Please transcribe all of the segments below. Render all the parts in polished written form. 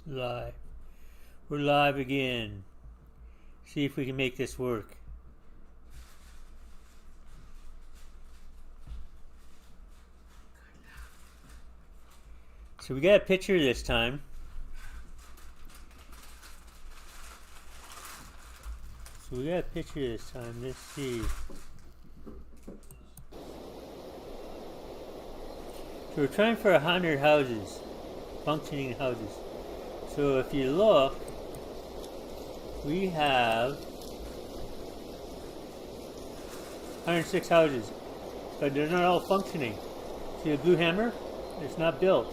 Live. We're live again. See if we can make this work. So we got a picture this time. Let's see. So we're trying for 100 houses, functioning houses. So if you look, we have 106 houses, but they're not all functioning. See the blue hammer? It's not built.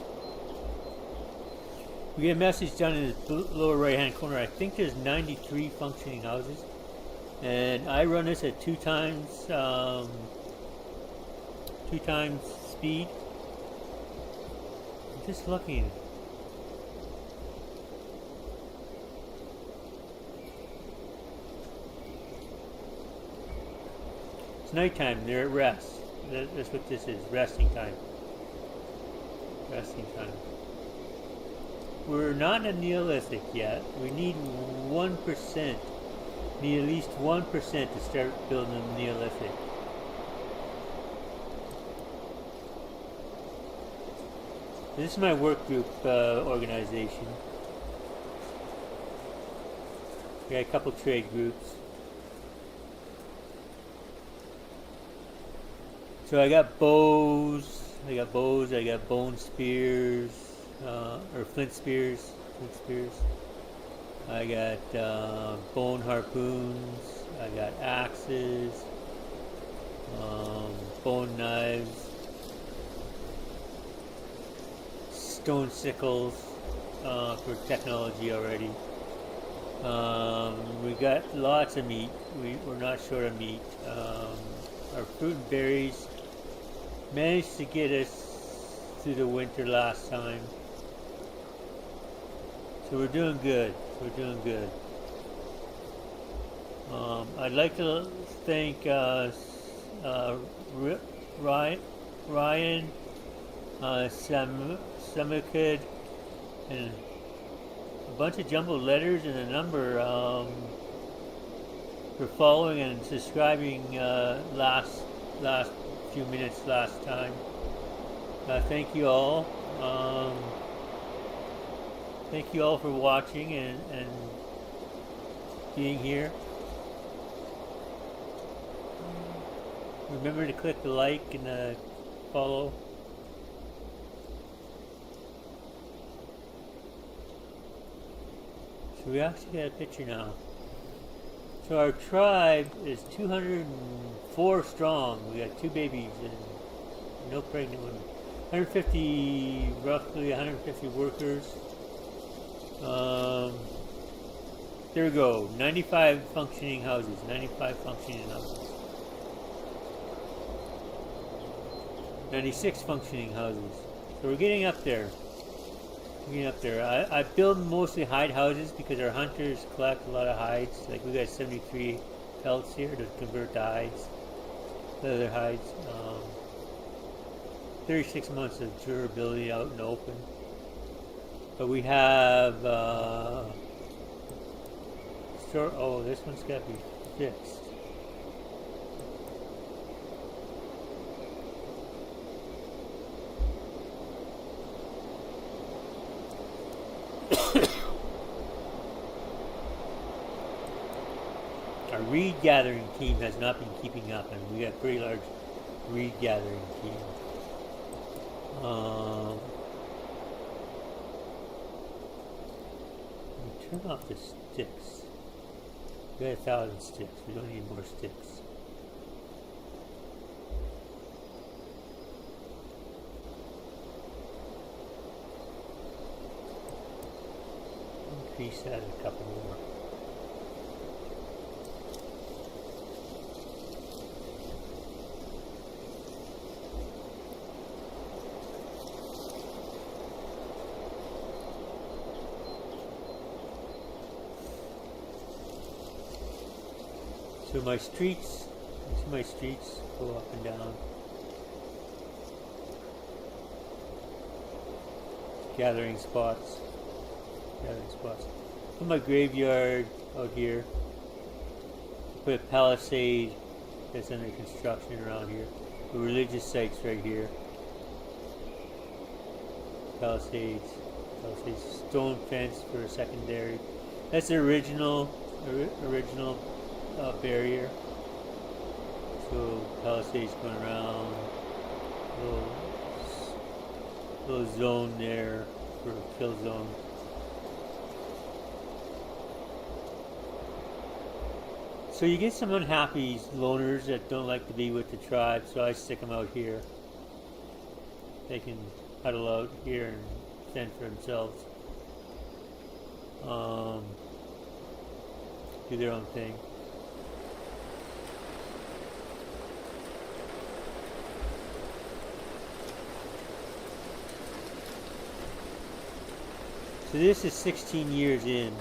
We get a message down in the lower right hand corner. I think there's 93 functioning houses, and I run this at two times speed. I'm just looking. It's nighttime. They're at rest. That's what this is. Resting time. Resting time. We're not in a Neolithic yet. We need 1%. Need at least 1% to start building a Neolithic. This is my work group organization. We got a couple trade groups. So I got bows. I got bone spears. Or flint spears. I got bone harpoons. I got axes. Bone knives. Stone sickles for technology already. We got lots of meat. We're not short of meat. Our fruit and berries managed to get us through the winter last time. So we're doing good. I'd like to thank Ryan, Samukid, and a bunch of jumbled letters and a number for following and subscribing last few minutes last time. Thank you all. Thank you all for watching and being here. Remember to click the like and the follow. So we actually got a picture now. So our tribe is 204 strong. We got 2 babies and no pregnant women. 150 workers. There we go. 95 functioning houses. 95 functioning houses. 96 functioning houses. So we're getting up there. I build mostly hide houses because our hunters collect a lot of hides. Like we got 73 pelts here to convert to hides, leather hides. 36 months of durability out in the open. But we have oh, this one's got to be fixed. Our reed gathering team has not been keeping up, and we got a pretty large reed gathering team. Turn off the sticks. We got 1,000 sticks. We don't need more sticks. Increase that a couple more. So my streets go up and down. Gathering spots. gathering spots. Put my graveyard out here. Put a palisade that's under construction around here. The religious sites right here. Palisades. Stone fence for a secondary. That's the original barrier. So palisades going around. Little zone there for a kill zone. So you get some unhappy loners that don't like to be with the tribe, so I stick them out here. They can huddle out here and fend for themselves. Do their own thing. So this is 16 years in.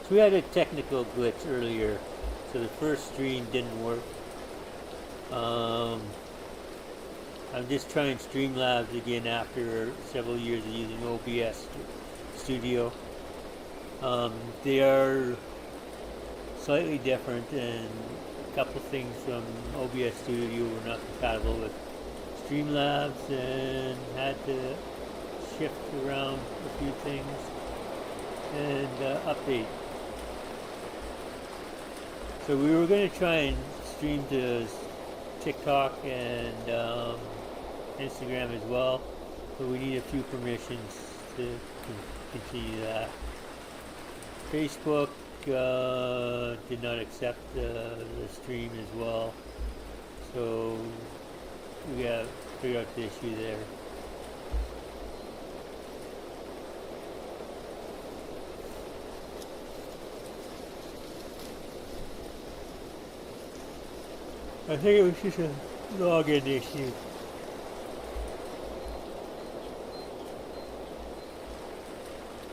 We had a technical glitch earlier, so the first stream didn't work. I'm just trying Streamlabs again after several years of using OBS Studio. They are slightly different, and a couple things from OBS Studio were not compatible with Streamlabs, and had to shift around a few things and update. So we were going to try and stream to TikTok and Instagram as well, but we need a few permissions to continue that. Facebook did not accept the stream as well, so we got to figure out the issue there. I think it was just a login issue.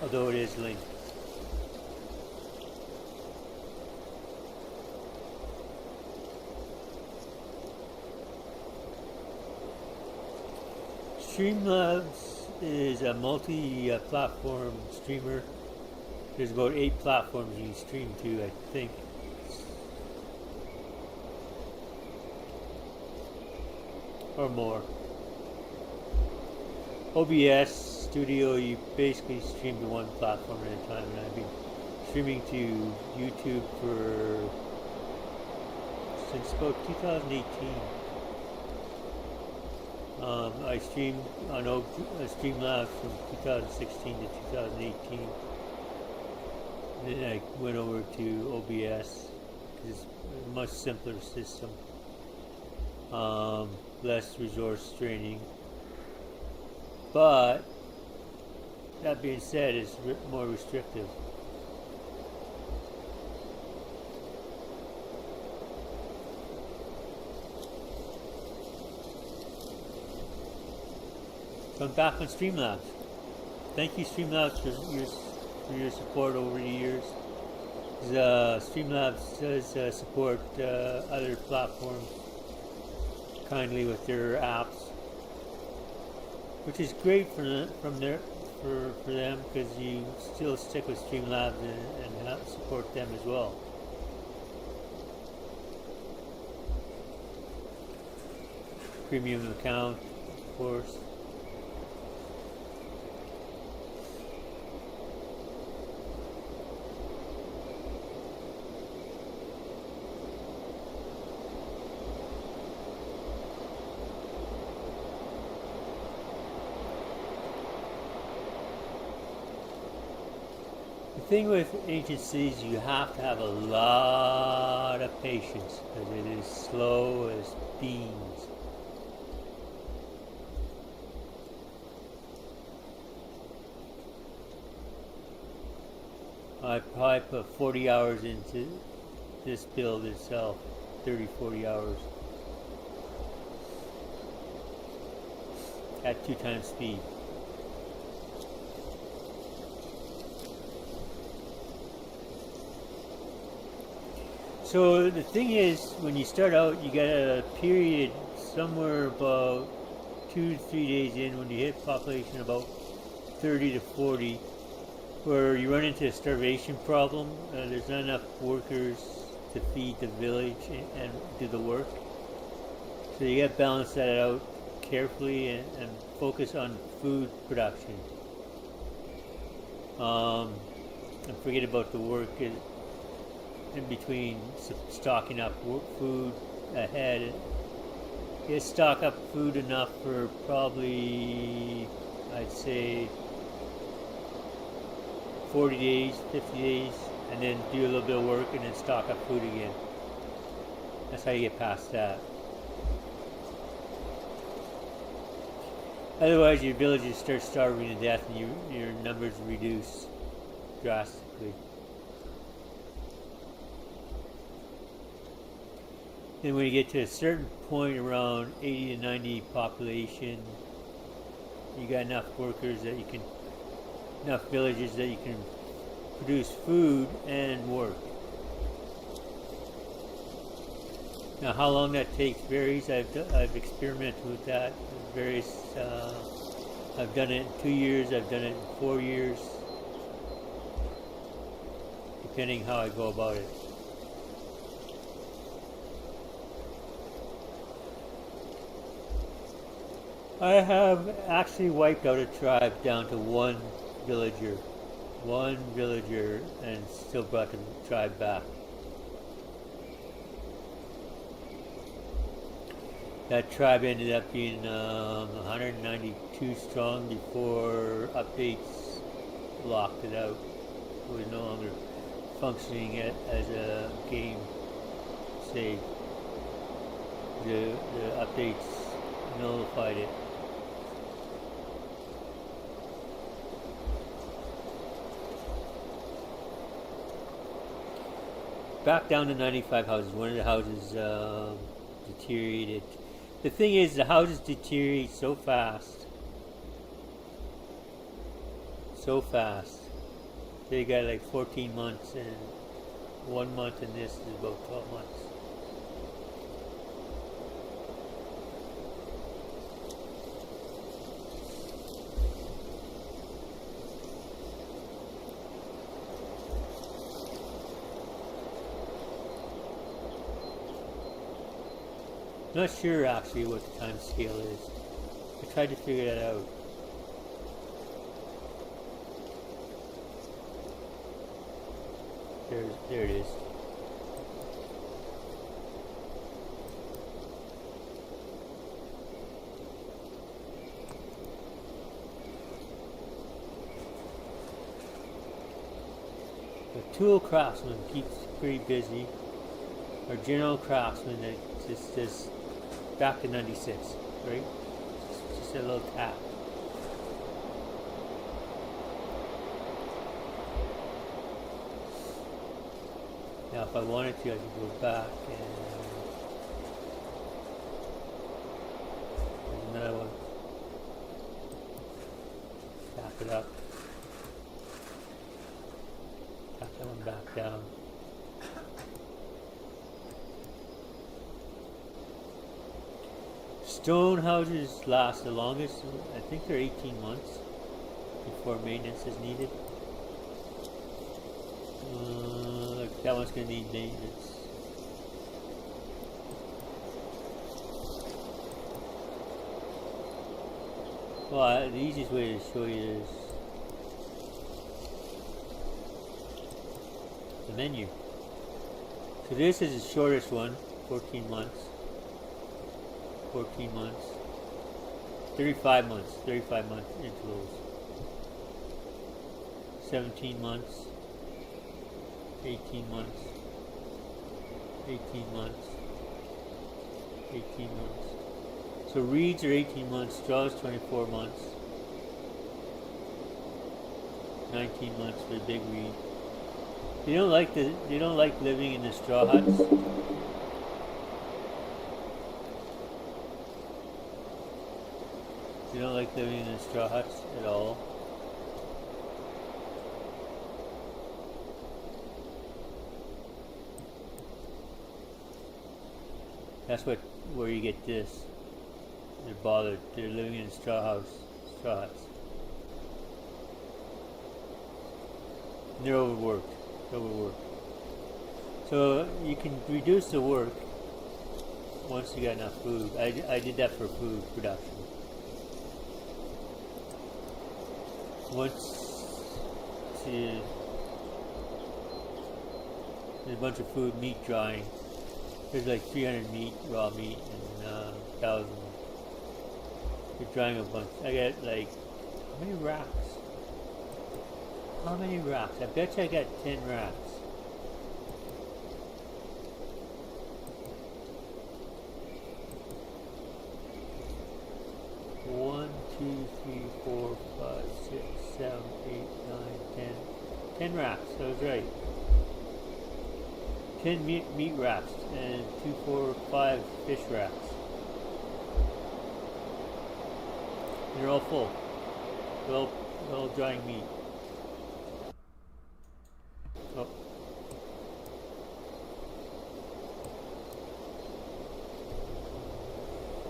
Although it is linked. Streamlabs is a multi-platform streamer. There's about 8 platforms you can stream to, I think. Or more. OBS Studio, you basically stream to one platform at a time, and I've been streaming to YouTube since about 2018. I streamed on Streamlabs from 2016 to 2018. Then I went over to OBS because it's a much simpler system. Less resource draining, but that being said, it's more restrictive. So I'm back on Streamlabs. Thank you, Streamlabs, for your support over the years. Streamlabs does support other platforms kindly with their apps, which is great for them because you still stick with Streamlabs and support them as well. Premium account, of course. The thing with agencies, you have to have a lot of patience because it is slow as beans. I probably put 40 hours into this build itself, 30-40 hours at 2 times speed. So the thing is, when you start out, you got a period somewhere about 2 to 3 days in when you hit population about 30 to 40, where you run into a starvation problem. There's not enough workers to feed the village and do the work. So you got to balance that out carefully and focus on food production. And forget about the work in between stocking up food ahead. You stock up food enough for probably, I'd say, 40 days, 50 days, and then do a little bit of work and then stock up food again. That's how you get past that. Otherwise, your villages start starving to death and your numbers reduce drastically. Then when you get to a certain point around 80 to 90 population, you got enough workers that you can, enough villages that you can produce food and work. Now how long that takes varies. I've experimented with that. Various, I've done it in 2 years, I've done it in 4 years, depending how I go about it. I have actually wiped out a tribe down to one villager, and still brought the tribe back. That tribe ended up being 192 strong before updates locked it out. It was no longer functioning as a game save. The updates nullified it. Back down to 95 houses. One of the houses deteriorated. The thing is, the houses deteriorate so fast. So fast. They got like 14 months, and 1 month in this is about 12 months. Not sure actually what the time scale is. I tried to figure that out. There it is. The tool craftsman keeps pretty busy. Our general craftsman that just back to 96, right? Just a little tap. Now if I wanted to, I could go back and there's another one. Tap it up. Tap that one back down. Stone houses last the longest. I think they're 18 months before maintenance is needed. That one's going to need maintenance. Well, the easiest way to show you is the menu. So this is the shortest one, 14 months. 14 months, 35 month intervals, 17 months, 18 months, 18 months, 18 months. So reeds are 18 months, straws 24 months, 19 months for the big reed. They don't like living in the straw huts. They don't like living in the straw huts at all. That's where you get this. They're bothered. They're living in a straw huts. And they're overworked. So you can reduce the work once you got enough food. I did that for food production. There's a bunch of food, meat drying. There's like 300 meat, raw meat, and 1,000. You're drying a bunch. I got like, how many racks? How many racks? I bet you I got 10 racks. One, two, three, 4, 5, 6, 7, 8, 9, 10. 10 racks, I was right. 10 meat racks and 2, 4, 5 fish racks. And they're all full. They're all drying meat. Oh.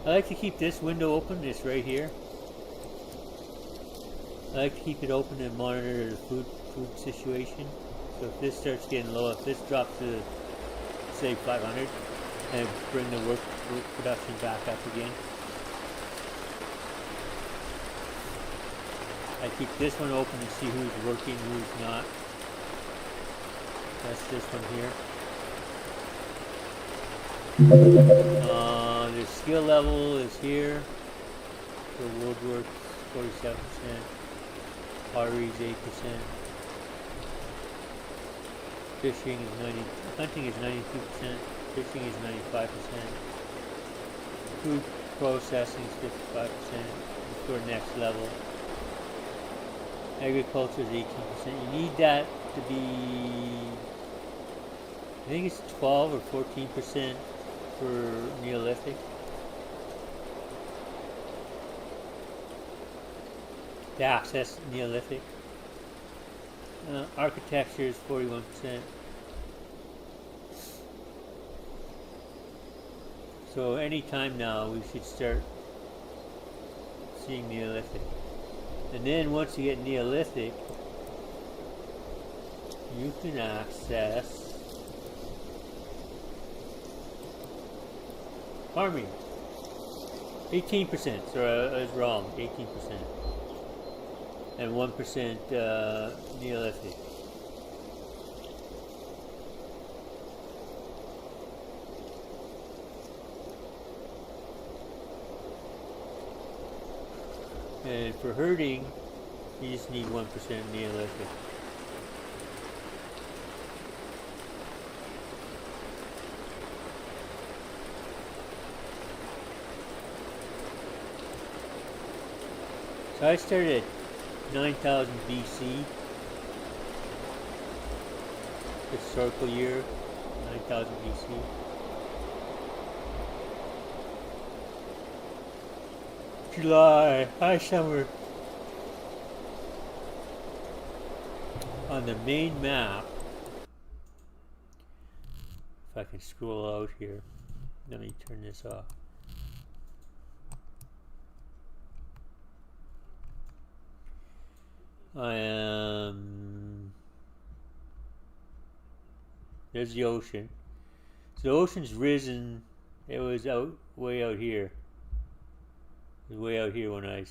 I like to keep this window open, this right here. I like to keep it open and monitor the food situation. So if this starts getting low, if this drops to say 500, and bring the work production back up again. I keep this one open to see who's working, who's not. That's this one here. The skill level is here. So woodwork 47%. Pottery is 8%. Fishing is 90. Hunting is 92%. Fishing is 95%. Food processing is 55%. For next level. Agriculture is 18%. You need that to be, I think it's 12 or 14% for Neolithic. To access Neolithic. Architecture is 41%. So any time now we should start seeing Neolithic. And then once you get Neolithic, you can access farming. 18%, so I was wrong, 18%. And 1% Neolithic. And for herding, you just need 1% Neolithic. So I started at 9,000 BC. Historical year, 9,000 BC. July, high summer. On the main map, if I can scroll out here, let me turn this off. There's the ocean. So the ocean's risen. It was way out here. It was way out here when I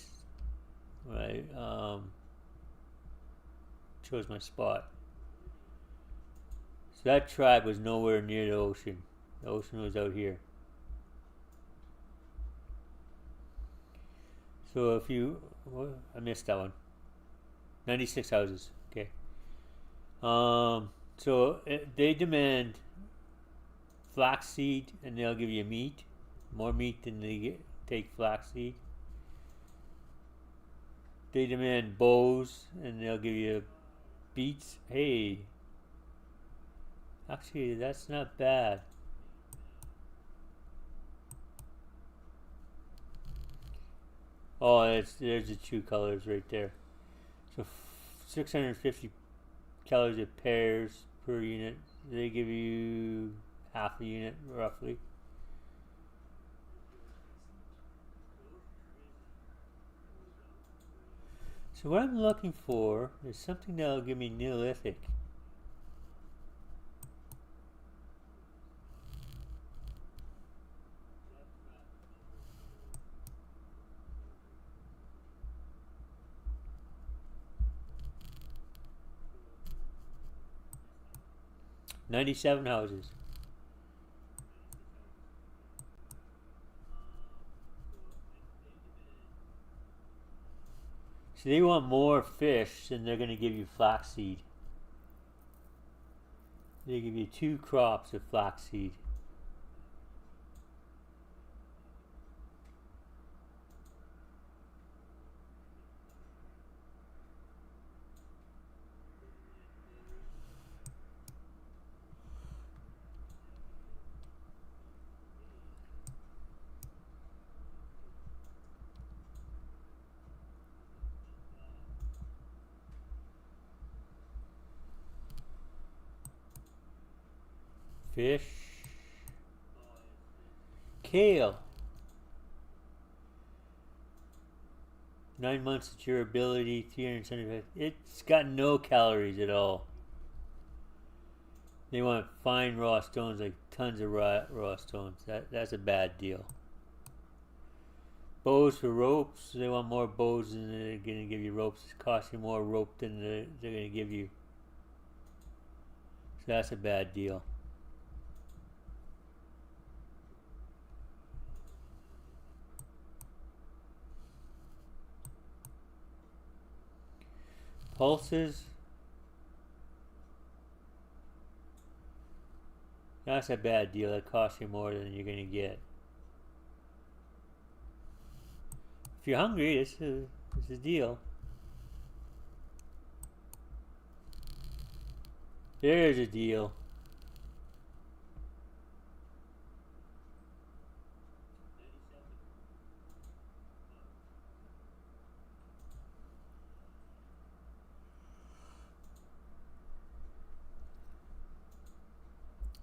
chose my spot. So that tribe was nowhere near the ocean. The ocean was out here. So if you, I missed that one. 96 houses. Okay. So they demand flaxseed, and they'll give you meat, more meat than they take flaxseed. They demand bows, and they'll give you beets. Hey, actually, that's not bad. Oh, there's the true colors right there. So 650 calories of pears per unit. They give you half a unit roughly. So what I'm looking for is something that'll give me Neolithic. "97 houses. So they want more fish, and they're going to give you flaxseed. They give you 2 crops of flaxseed. Fish. Kale. 9 months of durability, 375. It's got no calories at all. They want fine raw stones, like tons of raw stones. That's a bad deal. Bows for ropes. They want more bows than they're going to give you ropes. It's costing more rope than they're going to give you. So that's a bad deal. Pulses. That's a bad deal. That costs you more than you're going to get. If you're hungry, this is a deal. There's a deal.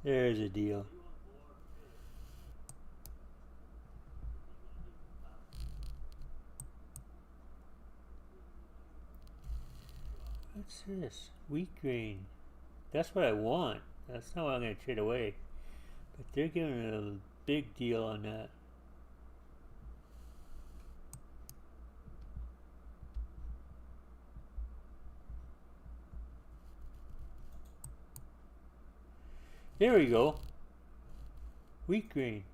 There's a deal. What's this? Wheat grain. That's what I want. That's not what I'm going to trade away. But they're giving a big deal on that. There we go. Wheat grain.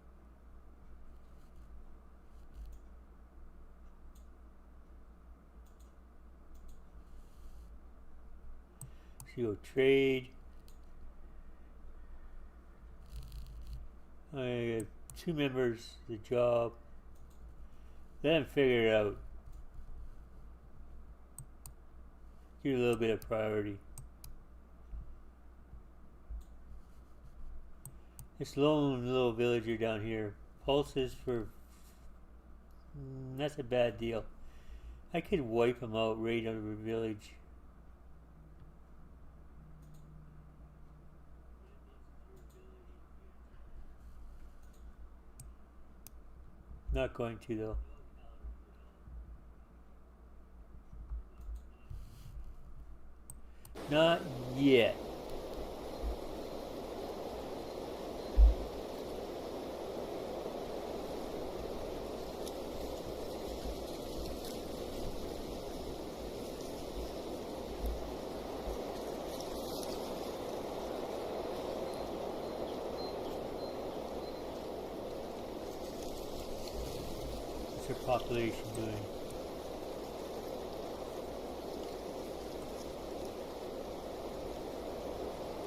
So you'll trade. I have 2 members, the job. Let them figure it out. Give a little bit of priority. This lone little villager down here. Pulses for... that's a bad deal. I could wipe him out right out of a village. Not going to though. Not yet. Population doing?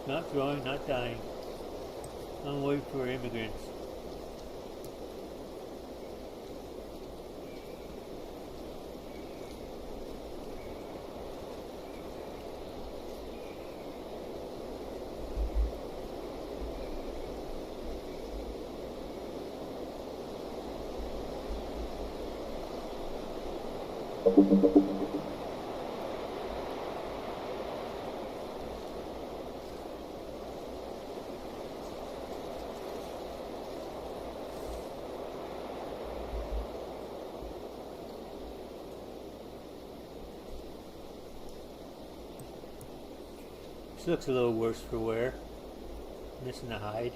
Not growing, not dying. I'm waiting for immigrants. This looks a little worse for wear. Missing a hide.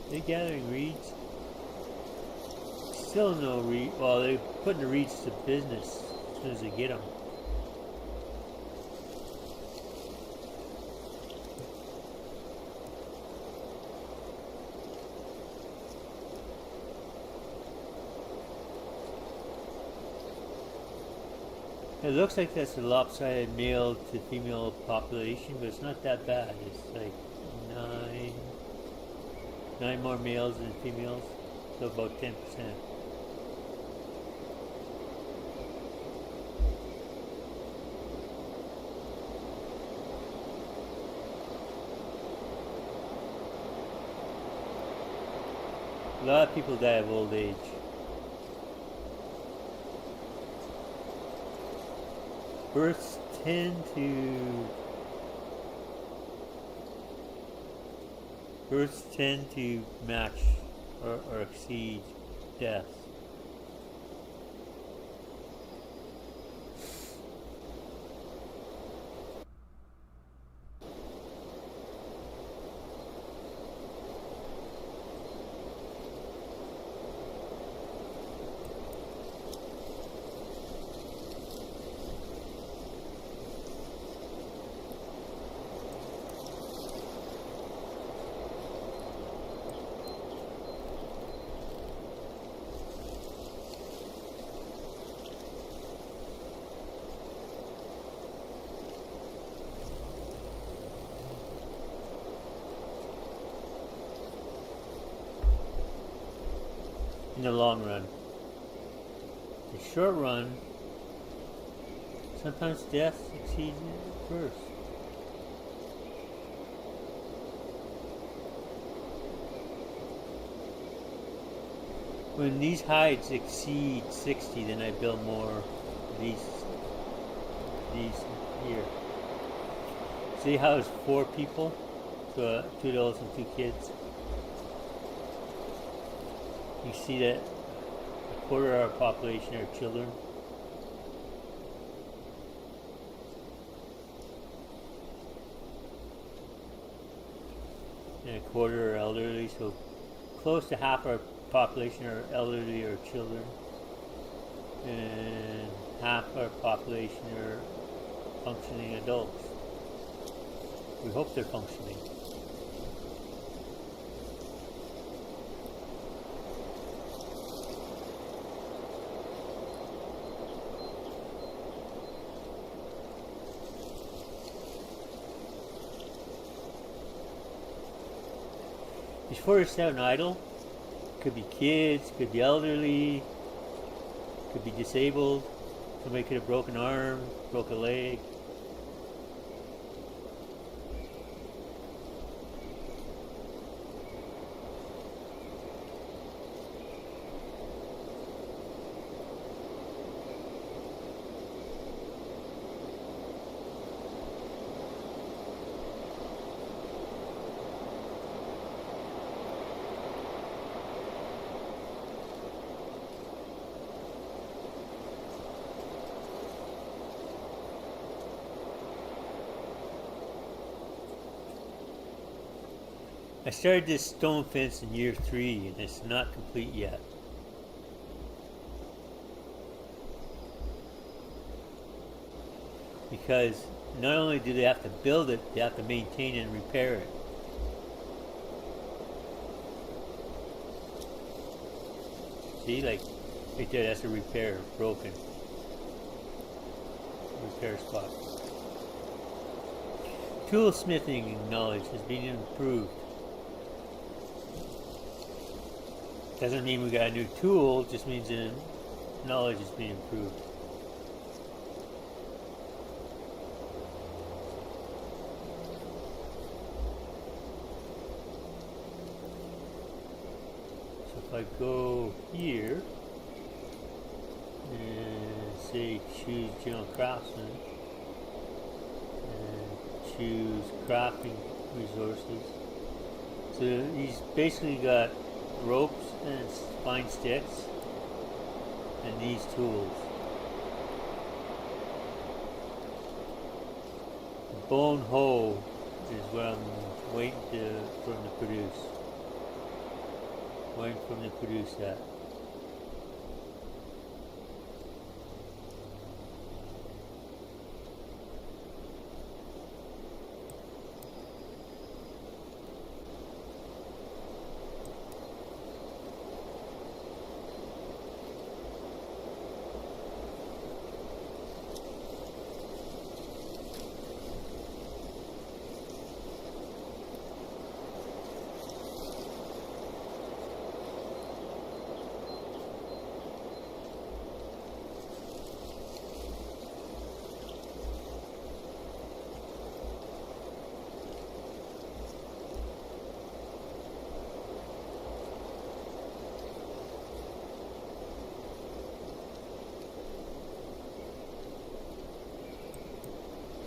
They're gathering reeds. Still no reed. Well, they're putting the reeds to business as soon as they get them. It looks like that's a lopsided male to female population, but it's not that bad. It's like nine more males than females, so about 10%. A lot of people die of old age. Births tend to match or exceed deaths. In the long run. The short run, sometimes death exceeds it first. When these hides exceed 60, then I build more of these here. See how it's 4 people? So 2 adults and 2 kids. You see that a quarter of our population are children. And a quarter are elderly, so close to half our population are elderly or children. And half our population are functioning adults. We hope they're functioning. These 47 idle. Could be kids, could be elderly, could be disabled. Somebody could have broken an arm, broke a leg. I started this stone fence in year 3 and it's not complete yet. Because not only do they have to build it, they have to maintain and repair it. See, like right there, that's a repair, broken. Repair spot. Toolsmithing knowledge has been improved. Doesn't mean we got a new tool, just means the knowledge is being improved. So if I go here and say choose general craftsman and choose crafting resources. So he's basically got ropes and spine sticks and these tools. The bone hoe is what I'm waiting for him to produce. Waiting for him to produce that.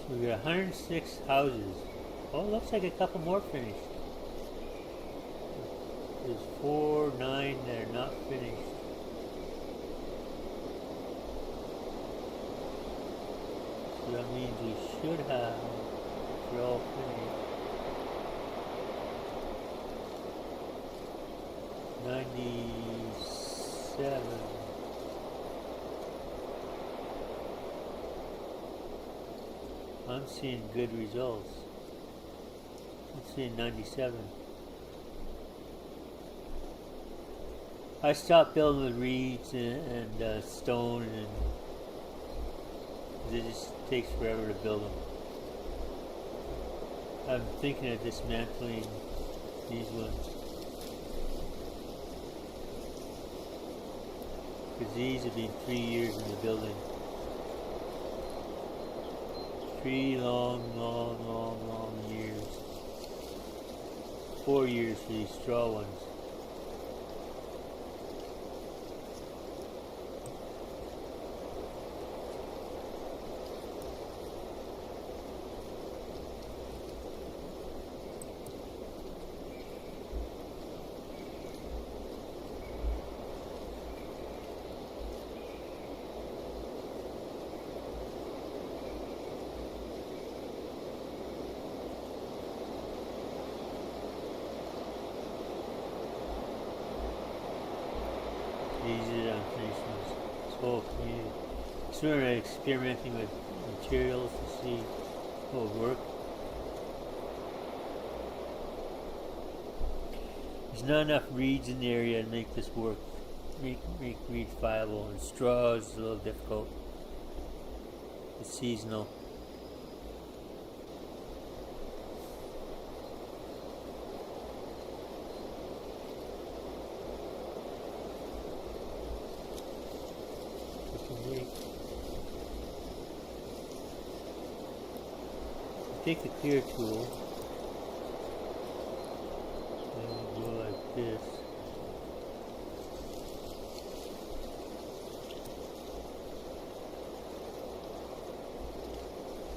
We got 106 houses. Oh, looks like a couple more finished. There's 4, 9 that are not finished. So that means we should have, if they're all finished, 97. I'm seeing good results. I'm seeing 97. I stopped building with reeds and stone, and it just takes forever to build them. I'm thinking of dismantling these ones, because these have been 3 years in the building. 3 long years. 4 years for these straw ones. These are unfinished ones. This whole community. Sort of experimenting with materials to see what would work. There's not enough reeds in the area to make this work. Make reeds viable, and straw is a little difficult. It's seasonal. Take the clear tool and go like this.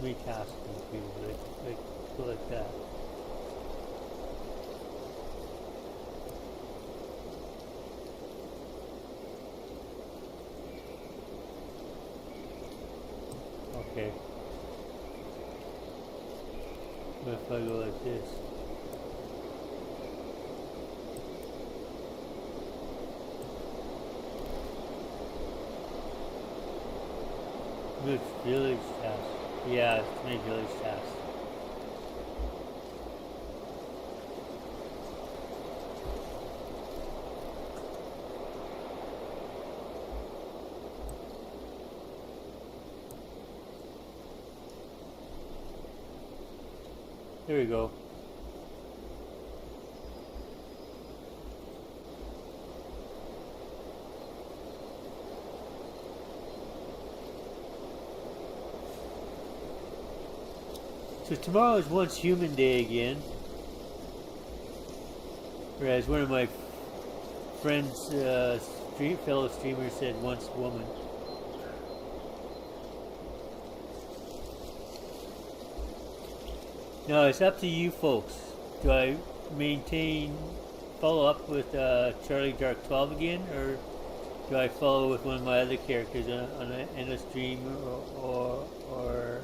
Retasking too, like go like that. Okay. What if I go like this? Make village task. Yeah, it's make village task. There we go. So tomorrow is once human day again. Whereas one of my friends, fellow streamers said once woman. No, it's up to you folks. Do I follow up with Charlie Dark 12 again, or do I follow with one of my other characters on an endless stream or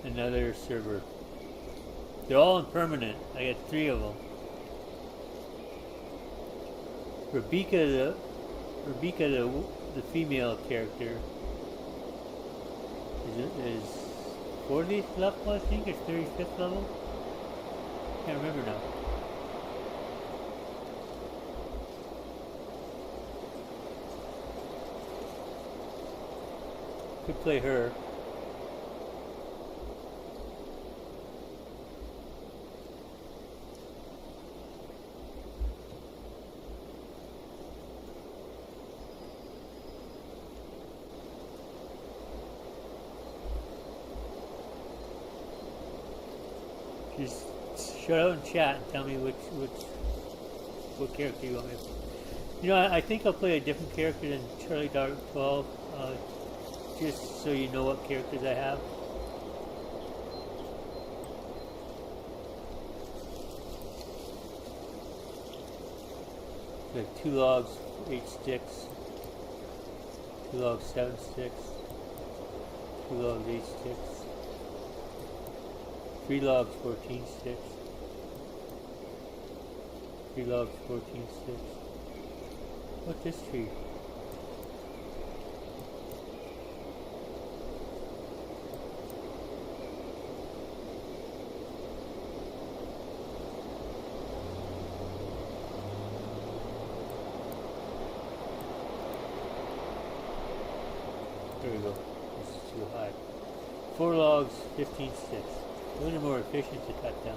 another server? They're all in permanent. I got 3 of them. Rebecca, the female character, is 40th level, I think, or 35th level. Can't remember now. Could play her. Just shout out in chat and tell me what character you want me to play. You know, I think I'll play a different character than Charlie Dark 12, just so you know what characters I have. Like 2 logs, 8 sticks, 2 logs, 7 sticks, 2 logs, 8 sticks. 3 logs, 14 sticks. 3 logs, 14 sticks. What's this tree? There we go. This is too high. 4 logs, 15 sticks. A little more efficient to cut down.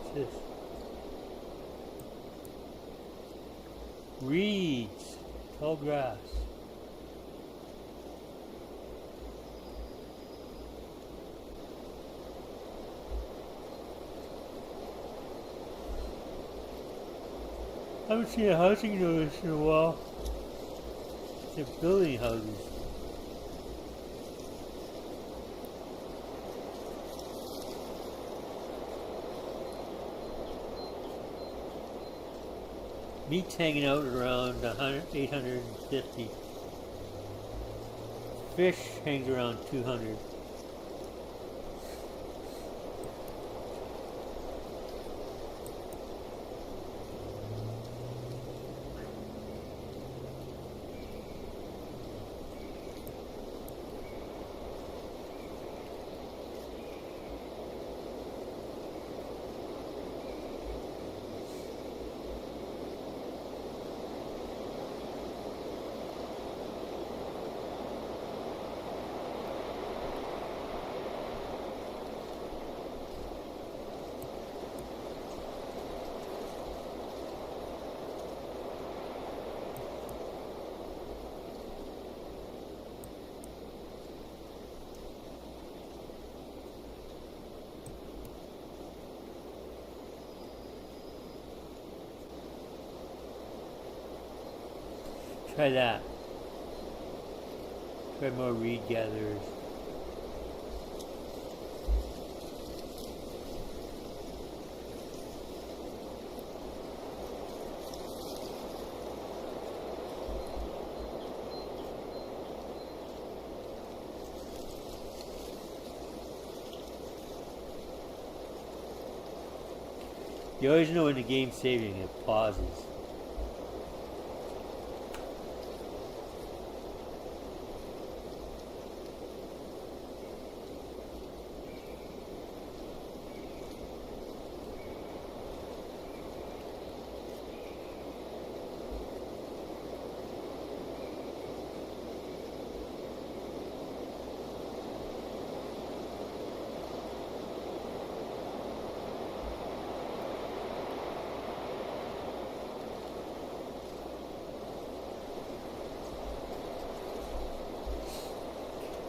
What's this? Reeds. Tall grass. I haven't seen a housing notice in a while. They're building houses. Meat's hanging out around 850. Fish hangs around 200. Try that. Try more reed gatherers. You always know when the game's saving, it pauses.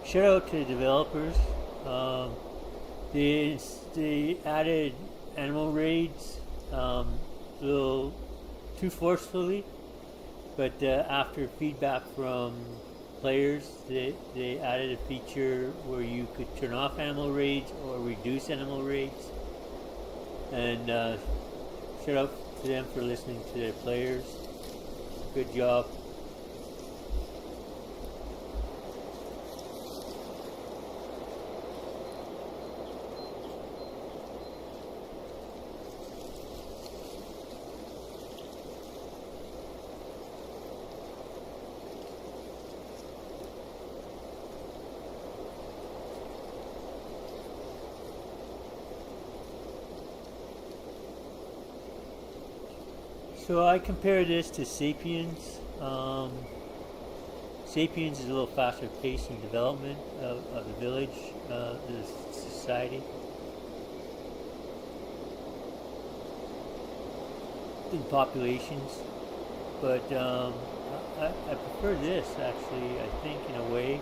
Shout out to the developers. They added animal raids a little too forcefully, but after feedback from players, they added a feature where you could turn off animal raids or reduce animal raids. And shout out to them for listening to their players. Good job. So I compare this to Sapiens. Sapiens is a little faster pace in development of the village, the society. In populations. But I prefer this actually, I think, in a way.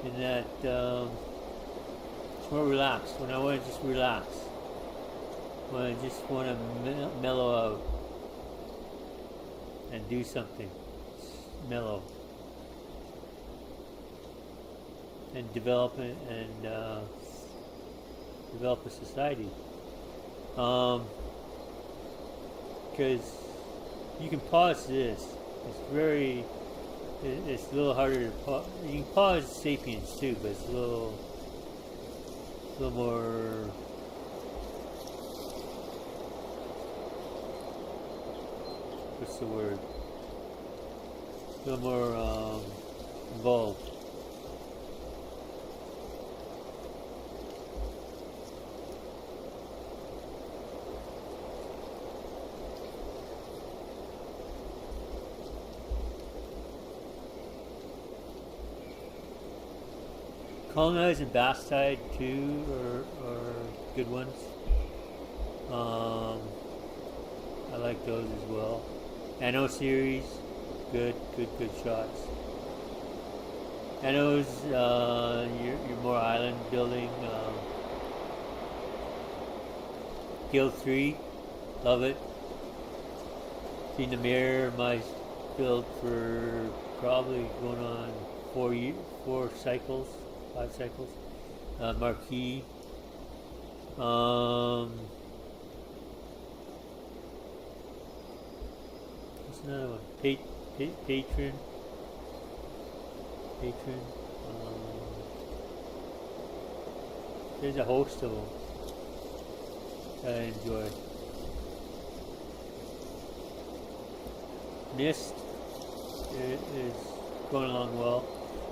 In that it's more relaxed. When I want to just relax. When I just want to mellow out. And do something mellow and develop it and develop a society, because you can pause this. It's a little harder to pause. You can pause Sapiens too, but it's a little more. What's the word? A little more involved. Colonize and Bastide too are good ones. I like those as well. Anno series, good shots. Anno's you're more island building. Guild 3, love it. Seen the mirror, my build for probably going on 5 cycles. Marquee. Another one, patron. There's a host of them that I enjoy. KnTST is going along well.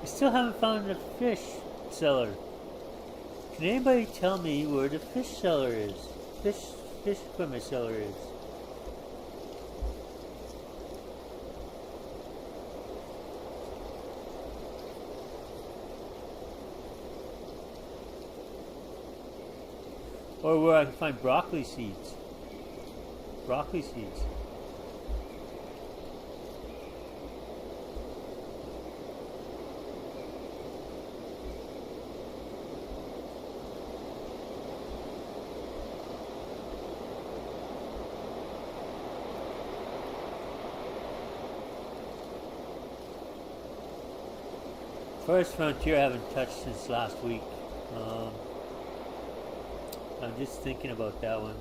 I still haven't found a fish seller. Can anybody tell me where the fish seller is? Fish equipment seller is. Or where I can find broccoli seeds. First Frontier I haven't touched since last week. I'm just thinking about that one.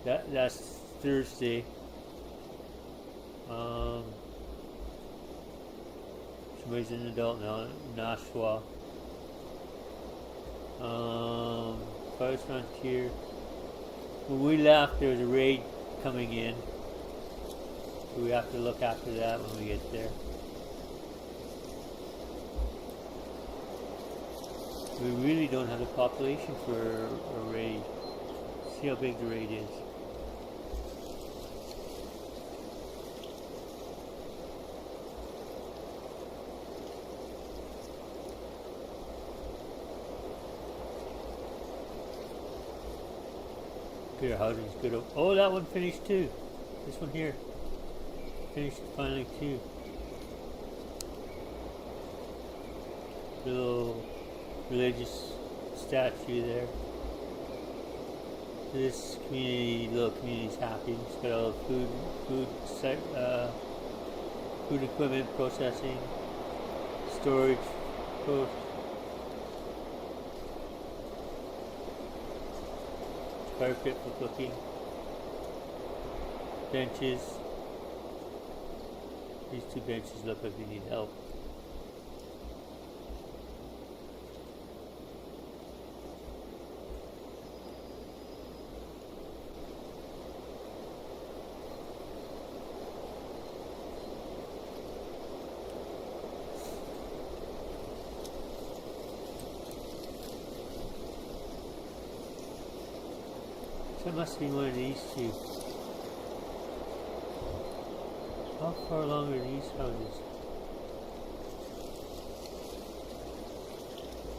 That's Thursday. Somebody's an adult now, Nashua. First Frontier. When we left, there was a raid coming in. So we have to look after that when we get there. We really don't have the population for a raid. See how big the raid is. Good housing's good. Oh, that one finished too. This one here finished finally too. Little religious statue there. This community, little community's happy. It's got all the Food equipment processing, storage, fire pit for cooking, benches. These two benches look like they need help. So it must be one of these two. How far along are these houses?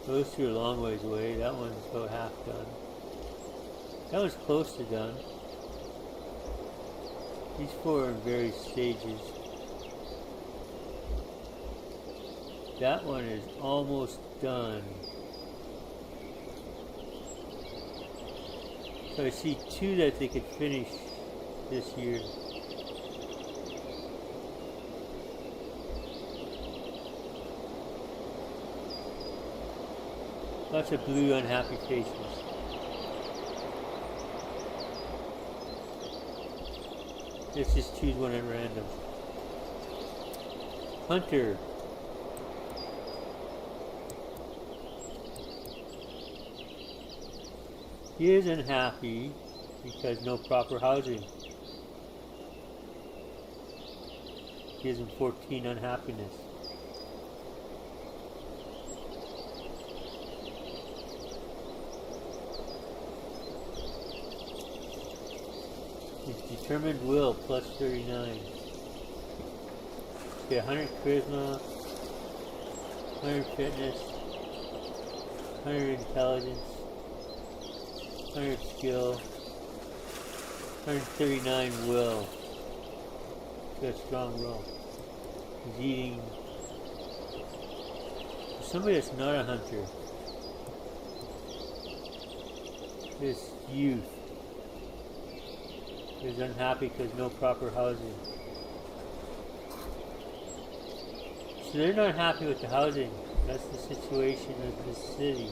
Those two are a long ways away. That one's about half done. That one's close to done. These four are in various stages. That one is almost done. So I see two that they could finish this year. Lots of blue unhappy faces. Let's just choose one at random. Hunter. He is unhappy because no proper housing. Gives him 14 unhappiness. His determined will plus 39. Okay, 100 charisma, 100 fitness, 100 intelligence, 100 skill, 139 will. He's got a strong will. He's eating. Somebody that's not a hunter. This youth is unhappy because no proper housing. So they're not happy with the housing. That's the situation of this city.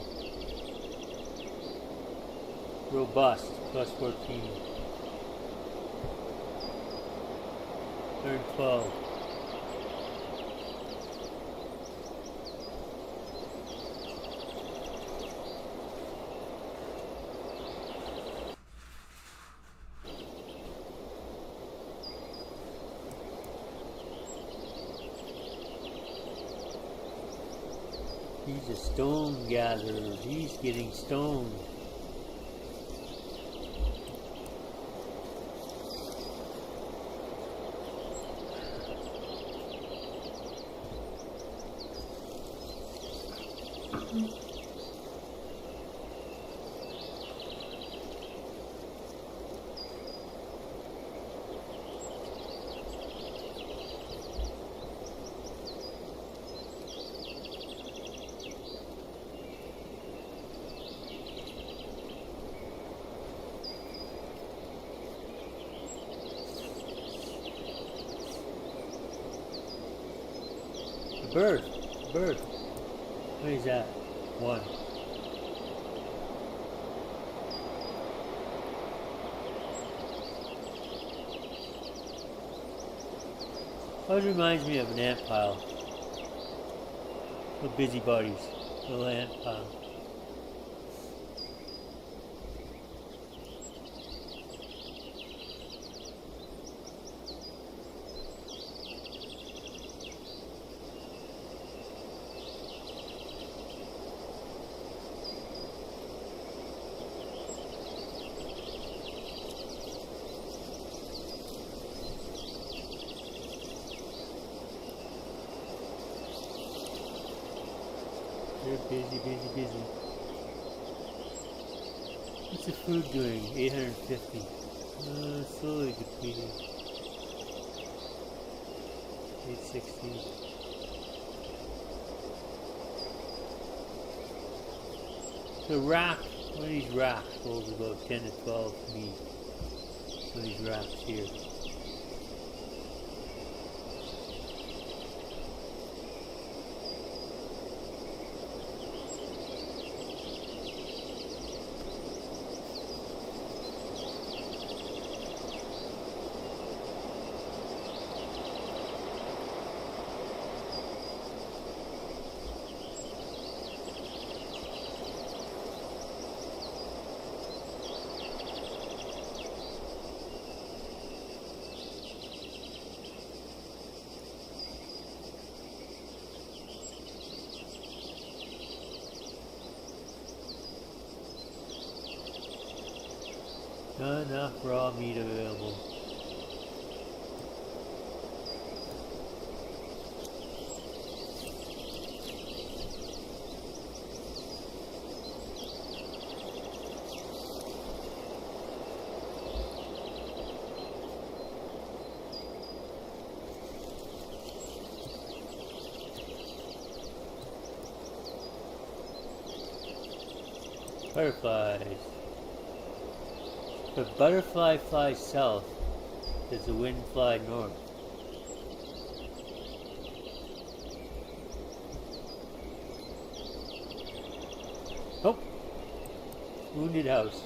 Robust, plus 14. 112. He's a stone gatherer. He's getting stoned. Bird. What is that? 1. Always reminds me of an ant pile. Little busybodies. Little ant pile. Busy. What's the food doing? 850. Slowly depleting. 860. The rack, one of these racks holds about 10 to 12 meat. One of these racks here. Not enough raw meat available. Butterflies. If a butterfly flies south, does the wind fly north? Oh! Wounded house.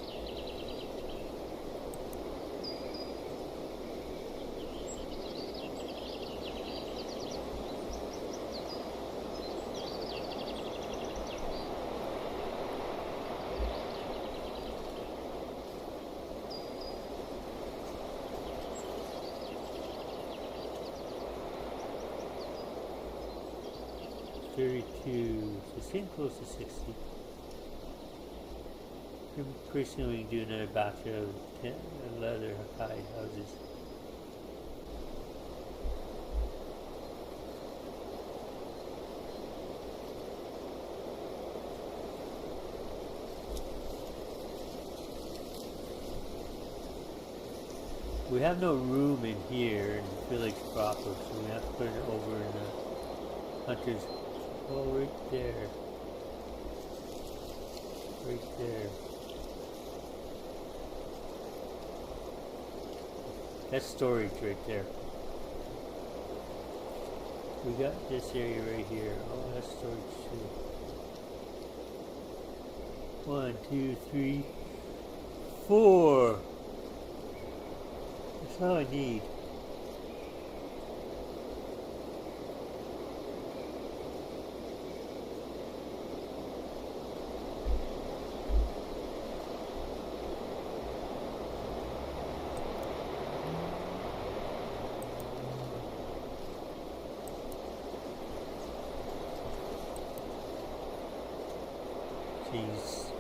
So it's getting close to 60. Pretty soon we can do another batch of leather hide houses. We have no room in here in the village proper, so we have to put it over in the hunter's. Oh, right there. Right there. That's storage right there. We got this area right here. Oh, that's storage too. 1, 2, 3, 4. That's all I need.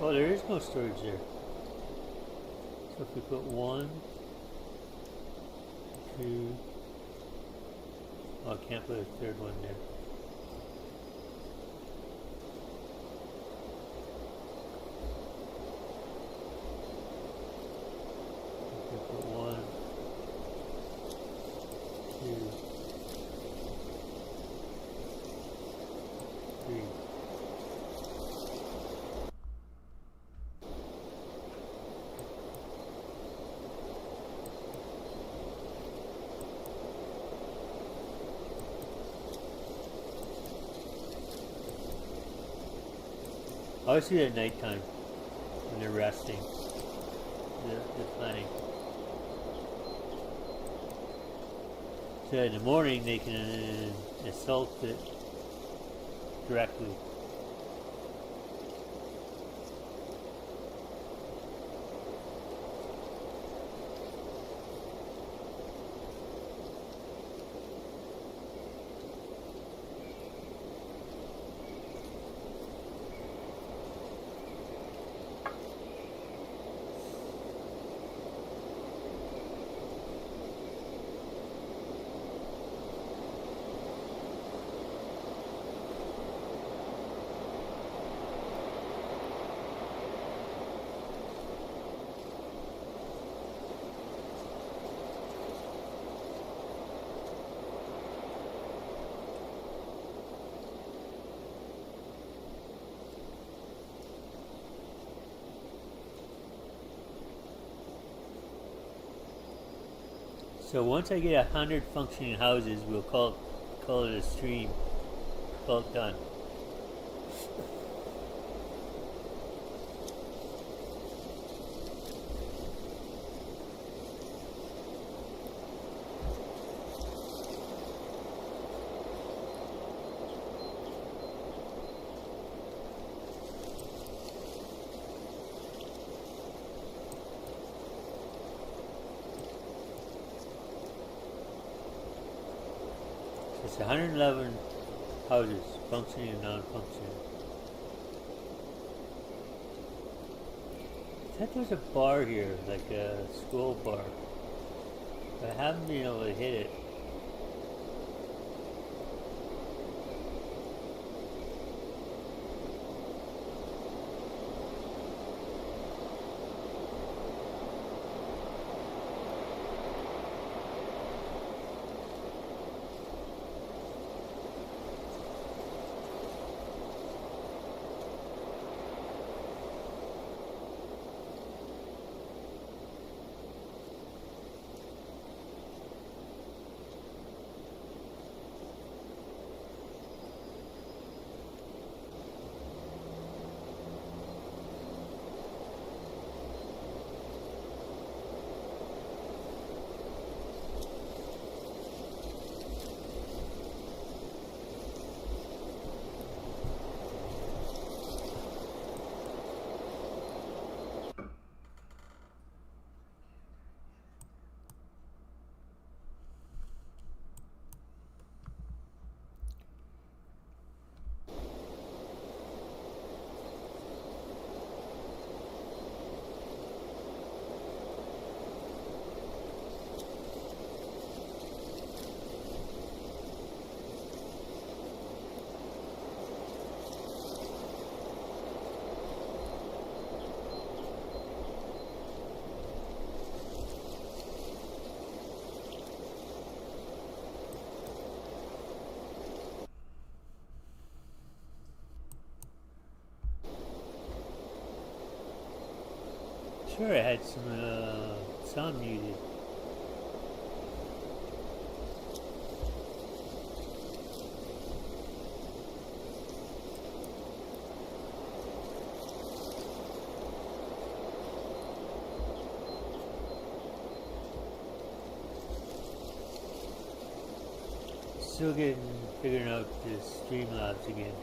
Oh, there is no storage there. So if we put 1, 2, oh, I can't put a third one there. If we put 1, 2, 3. I always see it at nighttime when they're resting. They're planning. So in the morning they can assault it directly. So once I get 100 functioning houses, we'll call it a stream. Call it done. It's 111 houses, functioning and non-functioning. thought there was a bar here, like a scroll bar. I haven't been able to hit it. Sure, I had some sound muted. Still figuring out the Streamlabs again.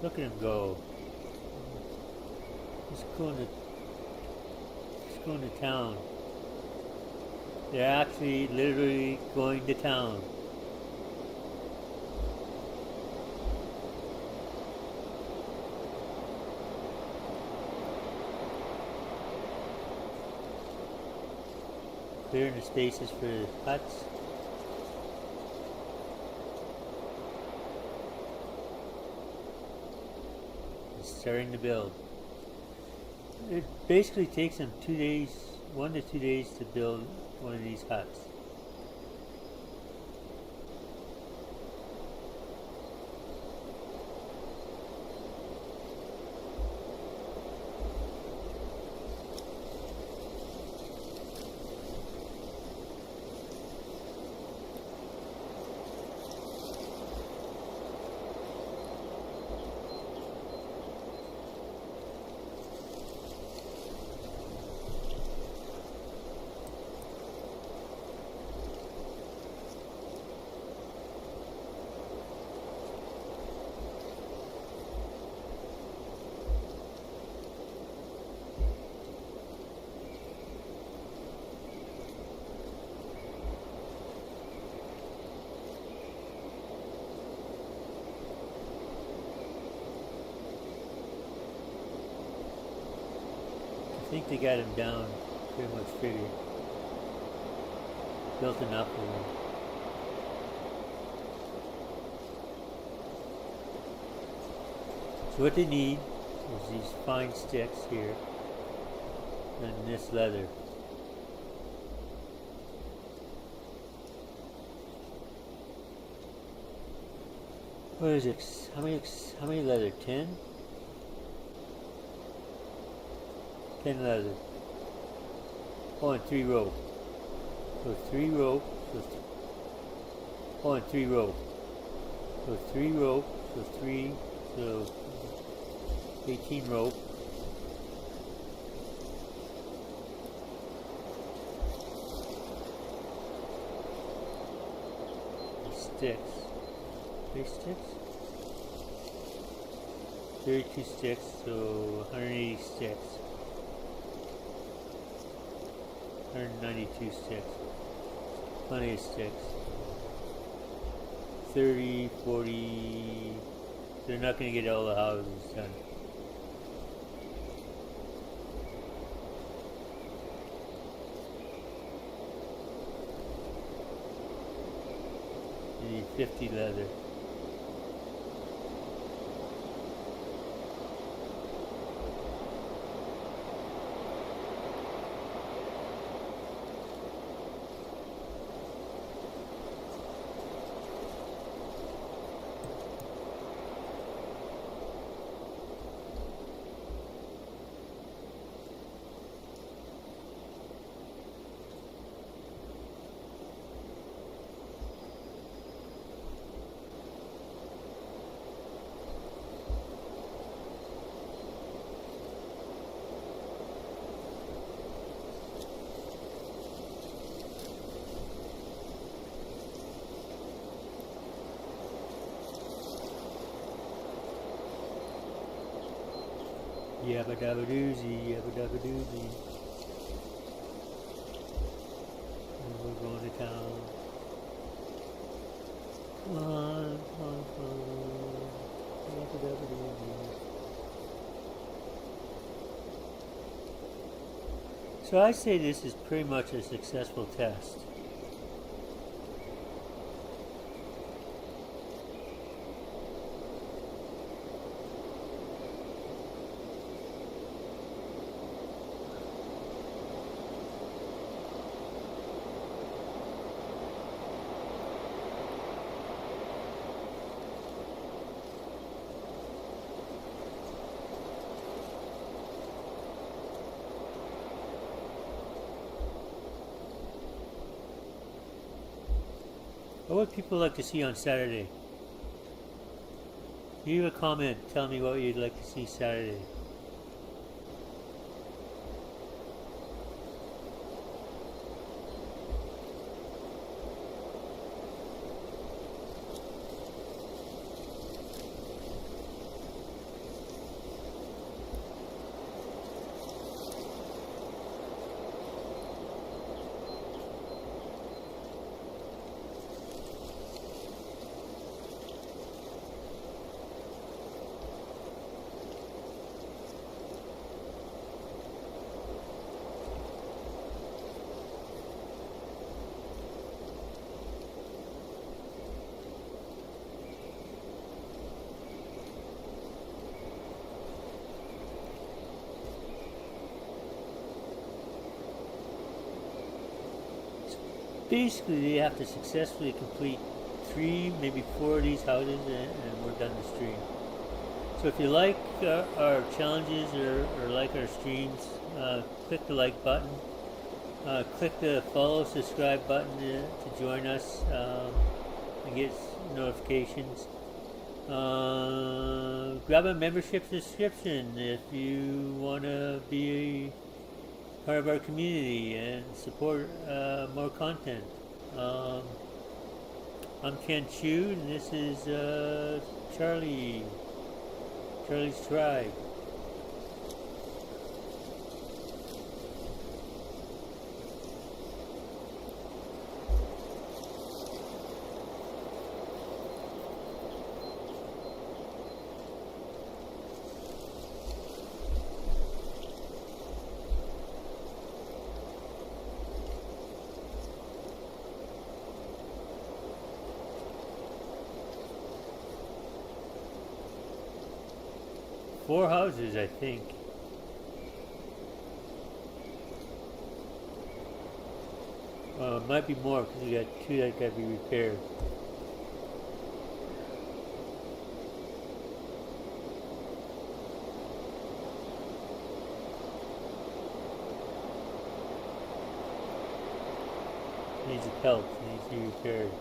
Look at him go. He's going to town. They're actually literally going to town. Clearing the spaces for the huts. Starting to build. It basically takes them 2 days, 1 to 2 days to build one of these huts. I think they got him down pretty much figured. Built enough of him. So what they need is these fine sticks here and this leather. What is it? How many leather? 10? 10 leather. Oh, and 3 rope. So 3 rope. Oh, and 3 rope. So 3 rope. So 3. So 18 rope. Sticks. 3 sticks? 32 sticks, so 180 sticks. 192 sticks. plenty of sticks. 30, 40. They're not going to get all the houses done. You need 50 leather. Yabba dabba doozy, yabba dabba doozy. And we're going to town. Come on, come on, come on. Yabba dabba doozy. So I say this is pretty much a successful test. What would people like to see on Saturday? Leave a comment. Tell me what you'd like to see Saturday. Basically, they have to successfully complete 3, maybe 4 of these houses, and we're done the stream. So if you like our challenges or like our streams, click the like button. Click the follow, subscribe button to join us and get notifications. Grab a membership subscription if you want to be part of our community and support more content. I'm KenShu, and this is Charlie's Tribe. Four houses, I think. It might be more because we got 2 that got to be repaired. Needs a pelt, needs to be repaired.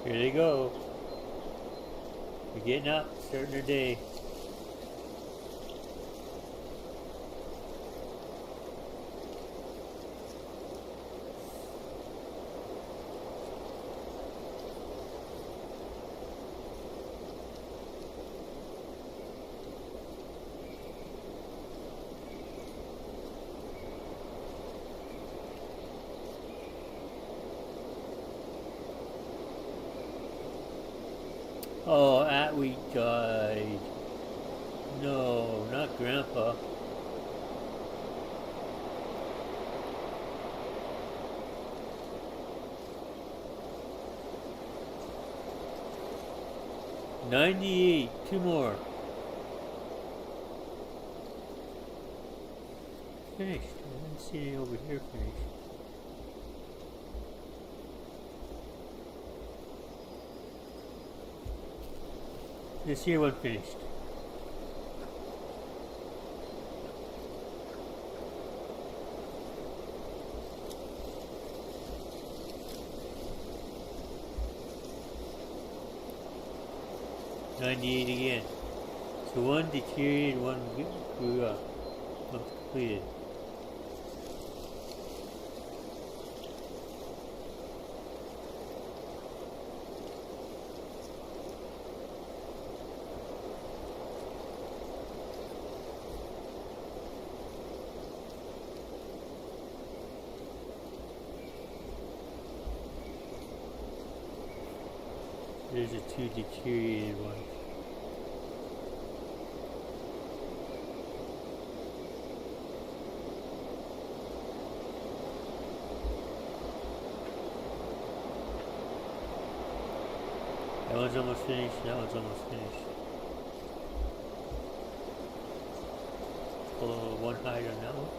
Here they go. They're getting up, starting their day. Oh, Atweed died. No, not Grandpa. $98, 2 more. Finished. I didn't see any over here finished. This here one finished. $98 again. So one deteriorated, one grew up. One's completed. There's the 2 deteriorated ones. That one's almost finished, that one's almost finished. Pull 1 hide on that one.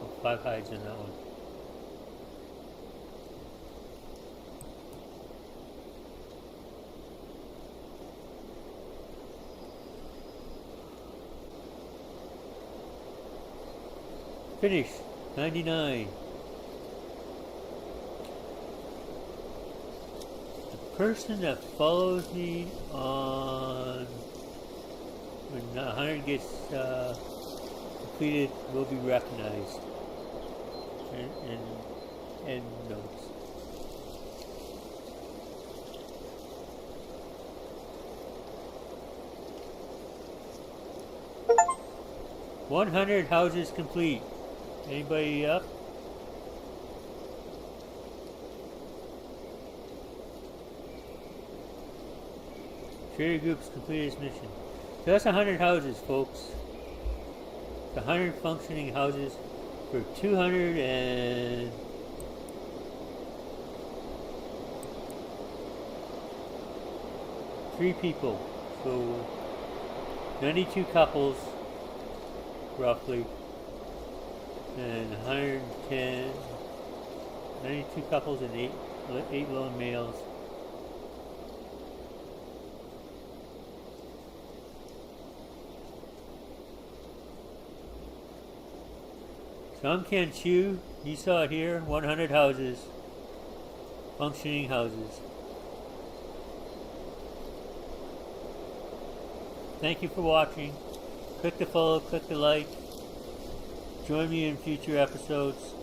Oh, 5 hides on that one. Finish. 99. The person that follows me on when 100 gets completed will be recognized. And notes. $100 houses complete. Anybody up? Trader groups completed its mission. So that's 100 houses, folks. It's 100 functioning houses for 203 people. So 92 couples, roughly. And 110, 92 couples and 8 lone males. So I'm KenShu. You saw it here, 100 houses, functioning houses. Thank you for watching. Click the follow, click the like. Join me in future episodes.